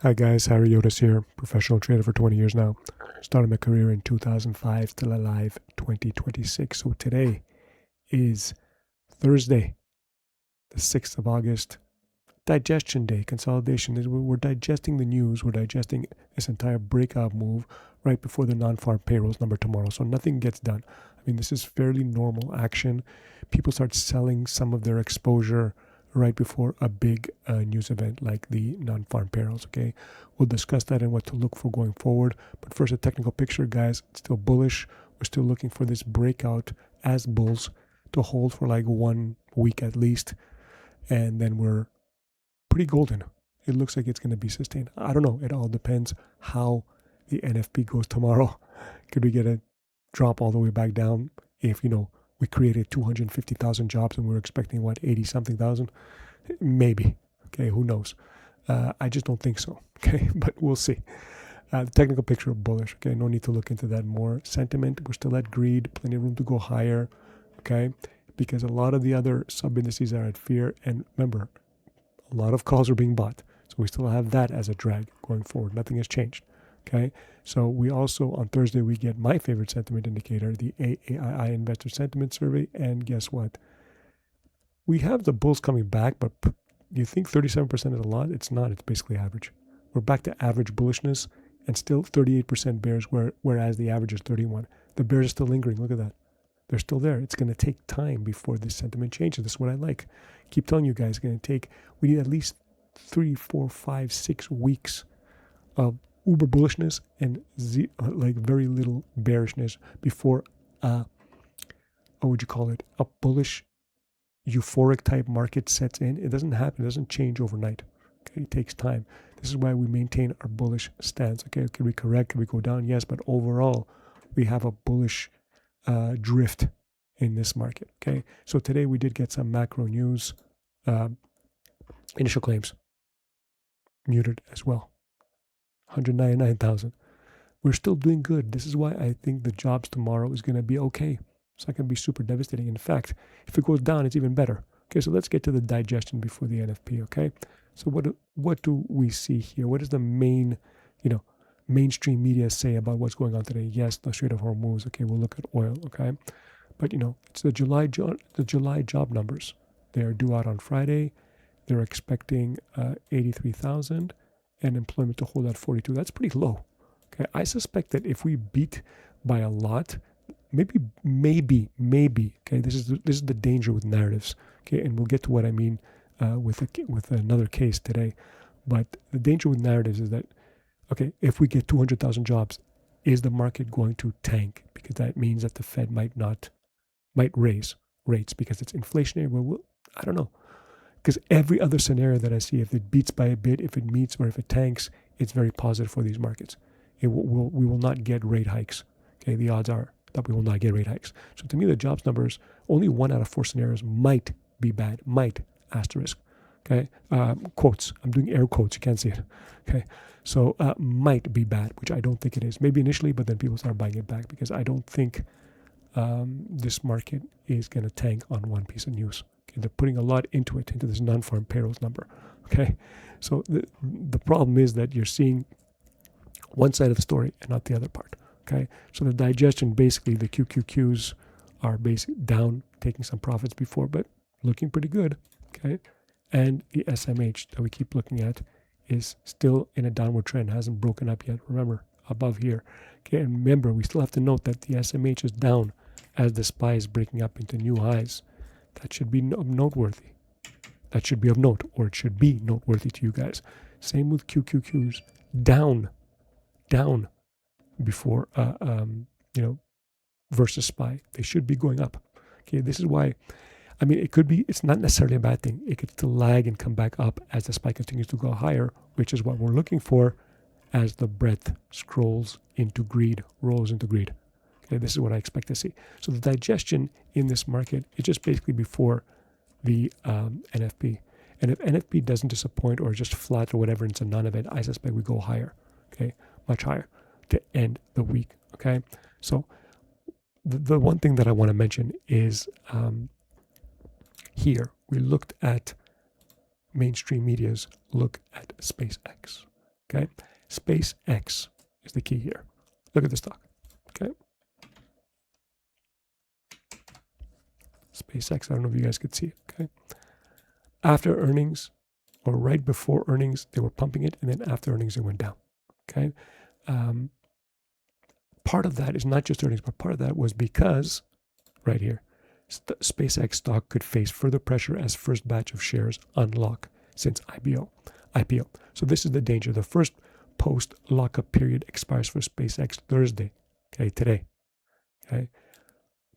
Hi guys, Harry Otis here, professional trader for 20 years now. Started my career in 2005, still alive 2026. So today is Thursday, the 6th of August, Digestion Day, consolidation. We're digesting the news, we're digesting this entire breakout move right before the non-farm payrolls number tomorrow. So nothing gets done. I mean, this is fairly normal action. People start selling some of their exposure right before a big news event like the non-farm payrolls. Okay, we'll discuss that and what to look for going forward. But first, a technical picture, guys. It's still bullish. We're still looking for this breakout as bulls to hold for like 1 week at least, and then we're pretty golden. It looks like it's going to be sustained. I don't know. It all depends how the NFP goes tomorrow. Could we get a drop all the way back down if we created 250,000 jobs and we were expecting, 80 something thousand? Maybe. Okay, who knows? I just don't think so. Okay, but we'll see. The technical picture of bullish. Okay, no need to look into that more. Sentiment, we're still at greed, plenty of room to go higher. Okay, because a lot of the other sub indices are at fear. And remember, a lot of calls are being bought. So we still have that as a drag going forward. Nothing has changed. Okay, so we also, on Thursday, we get my favorite sentiment indicator, the AAII Investor Sentiment Survey. And guess what? We have the bulls coming back, but you think 37% is a lot? It's not. It's basically average. We're back to average bullishness and still 38% bears, whereas the average is 31. The bears are still lingering. Look at that. They're still there. It's going to take time before this sentiment changes. This is what I like. Keep telling you guys, we need at least 3, 4, 5, 6 weeks of uber bullishness and very little bearishness before what would you call it? A bullish euphoric type market sets in. It doesn't happen. It doesn't change overnight. Okay, it takes time. This is why we maintain our bullish stance. Okay, can we correct? Can we go down? Yes, but overall, we have a bullish drift in this market. Okay, so today we did get some macro news. Initial claims muted as well. 199,000. We're still doing good. This is why I think the jobs tomorrow is going to be okay. It's not going to be super devastating. In fact, if it goes down, it's even better. Okay, so let's get to the digestion before the NFP. Okay, so what do we see here? What does the mainstream media say about what's going on today? Yes, the Strait of Hormuz. Okay, we'll look at oil. Okay, but it's the July job numbers. They are due out on Friday. They're expecting 83,000 and employment to hold at 42. That's pretty low. Okay, I suspect that if we beat by a lot, maybe. Okay, this is the danger with narratives. Okay, and we'll get to what I mean with another case today. But the danger with narratives is that, okay, if we get 200,000 jobs, is the market going to tank? Because that means that the Fed might raise rates because it's inflationary. Well, I don't know. Because every other scenario that I see, if it beats by a bit, if it meets, or if it tanks, it's very positive for these markets. We will not get rate hikes. Okay, the odds are that we will not get rate hikes. So to me, the jobs numbers, only 1 out of 4 scenarios might be bad. Might, asterisk. Okay, quotes. I'm doing air quotes. You can't see it. Okay, so might be bad, which I don't think it is. Maybe initially, but then people start buying it back because I don't think this market is going to tank on one piece of news. Okay, they're putting a lot into this non-farm payrolls number. Okay, so the problem is that you're seeing one side of the story and not the other part. Okay, so the digestion, basically the QQQs are basically down, taking some profits before, but looking pretty good. Okay, and the SMH that we keep looking at is still in a downward trend, hasn't broken up yet. Remember, above here. Okay, and remember, we still have to note that the SMH is down as the SPY is breaking up into new highs. That should be noteworthy. That should be of note, or it should be noteworthy to you guys. Same with QQQs, down before versus SPY. They should be going up. Okay, this is why. I mean, it's not necessarily a bad thing. It could still lag and come back up as the SPY continues to go higher, which is what we're looking for as the breadth rolls into greed. Okay, this is what I expect to see. So the digestion in this market is just basically before the NFP. And if NFP doesn't disappoint or just flat or whatever, it's a non-event, I suspect we go higher. Okay, much higher to end the week. Okay, so the one thing that I want to mention is here we looked at mainstream media's look at SpaceX. Okay, SpaceX is the key here. Look at the stock. Okay, SpaceX. I don't know if you guys could see it. Okay, after earnings or right before earnings, they were pumping it, and then after earnings, it went down. Okay, part of that is not just earnings, but part of that was because right here, SpaceX stock could face further pressure as first batch of shares unlock since IPO. So this is the danger. The first post lockup period expires for SpaceX Thursday. Okay, today. Okay,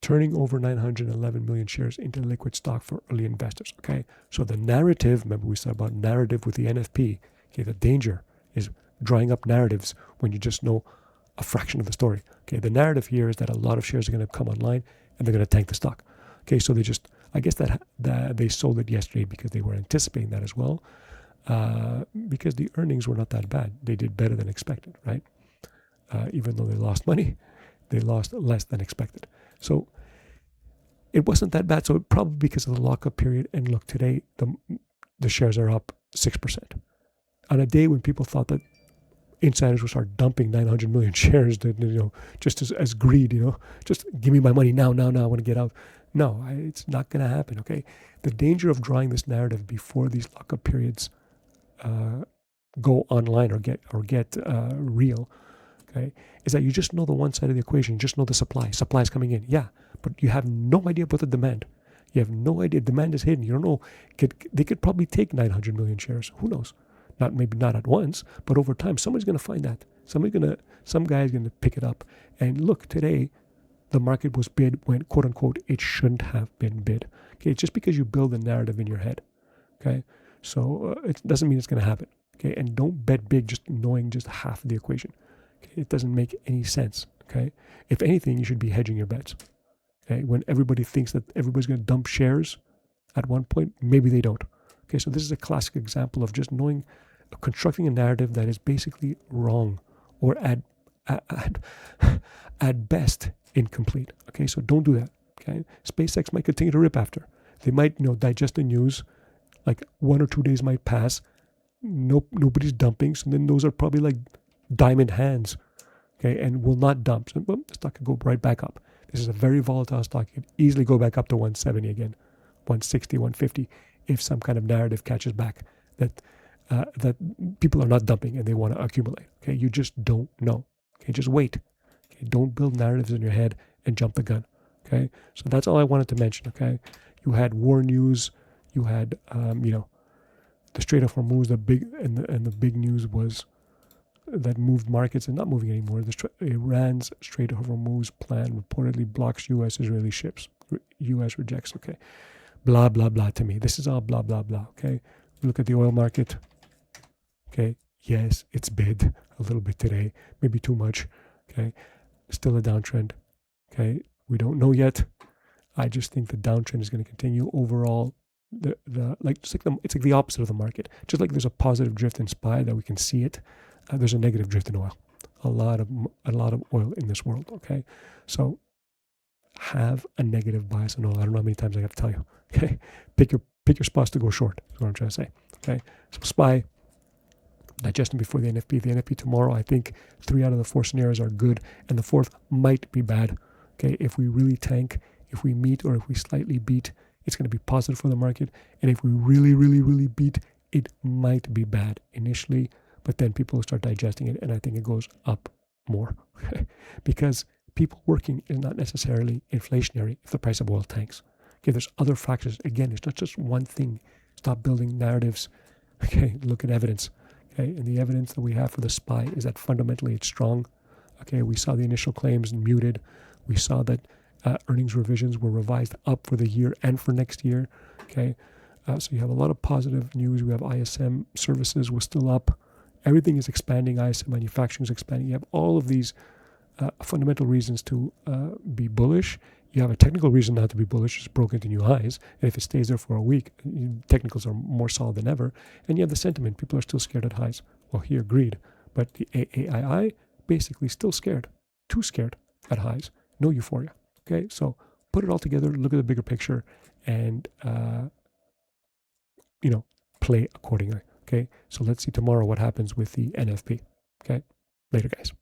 turning over 911 million shares into liquid stock for early investors. Okay, so the narrative. Remember we said about narrative with the NFP. Okay, the danger is drawing up narratives when you just know a fraction of the story. Okay, the narrative here is that a lot of shares are going to come online and they're going to tank the stock. Okay, so they just, I guess that they sold it yesterday because they were anticipating that as well, because the earnings were not that bad. They did better than expected, right? Even though they lost money, they lost less than expected. So it wasn't that bad. So probably because of the lockup period. And look, today the shares are up 6% on a day when people thought that insiders will start dumping 900 million shares, that, just as greed, just give me my money now, I want to get out. No, it's not going to happen, okay? The danger of drawing this narrative before these lockup periods go online or get real, okay, is that you just know the one side of the equation. You just know the supply. Supply is coming in, yeah, but you have no idea about the demand. You have no idea. Demand is hidden. You don't know. They could probably take 900 million shares. Who knows? Maybe not at once, but over time, somebody's going to find that. Some guy is going to pick it up. And look, today, the market was bid when, quote unquote, it shouldn't have been bid. Okay, it's just because you build a narrative in your head. Okay, so it doesn't mean it's going to happen. Okay, and don't bet big just knowing just half of the equation. Okay, it doesn't make any sense. Okay, if anything, you should be hedging your bets. Okay, when everybody thinks that everybody's going to dump shares at one point, maybe they don't. Okay, so this is a classic example of just constructing a narrative that is basically wrong or at best incomplete. Okay, so don't do that. Okay, SpaceX might continue to rip after. They might, digest the news. Like 1 or 2 days might pass. Nobody's dumping. So then those are probably like diamond hands. Okay, and will not dump. So the stock could go right back up. This is a very volatile stock. It could easily go back up to 170 again, 160, 150. If some kind of narrative catches back that people are not dumping and they want to accumulate. Okay, you just don't know. Okay, just wait. Okay, don't build narratives in your head and jump the gun. Okay, so that's all I wanted to mention. Okay, you had war news. You had the Strait of Hormuz. The big news was that moved markets and not moving anymore. Iran's Strait of Hormuz plan reportedly blocks U.S.-Israeli ships. U.S. rejects. Okay. Blah, blah, blah to me. This is all blah, blah, blah, okay? Look at the oil market, okay? Yes, it's bid a little bit today, maybe too much, okay? Still a downtrend, okay? We don't know yet. I just think the downtrend is going to continue overall. It's like the opposite of the market. Just like there's a positive drift in SPY that we can see it, there's a negative drift in oil. A lot of oil in this world, okay? So have a negative bias in oil. I don't know how many times I have to tell you. Okay, pick your spots to go short. Is what I'm trying to say. Okay, so SPY, digestion before the NFP. The NFP tomorrow, I think 3 out of the 4 scenarios are good, and the 4th might be bad. Okay, if we really tank, if we meet or if we slightly beat, it's going to be positive for the market. And if we really, really, really beat, it might be bad initially, but then people will start digesting it, and I think it goes up more. Because people working is not necessarily inflationary if the price of oil tanks. Okay, there's other factors. Again, it's not just one thing. Stop building narratives. Okay, look at evidence. Okay, and the evidence that we have for the SPY is that fundamentally it's strong. Okay, we saw the initial claims muted. We saw that earnings revisions were revised up for the year and for next year. Okay, so you have a lot of positive news. We have ISM services was still up. Everything is expanding. ISM manufacturing is expanding. You have all of these fundamental reasons to be bullish. You have a technical reason not to be bullish. It's broken to new highs. And if it stays there for a week, technicals are more solid than ever. And you have the sentiment. People are still scared at highs. Well, he agreed. But the AAII basically still scared. Too scared at highs. No euphoria. Okay, so put it all together. Look at the bigger picture and, play accordingly. Okay, so let's see tomorrow what happens with the NFP. Okay, later, guys.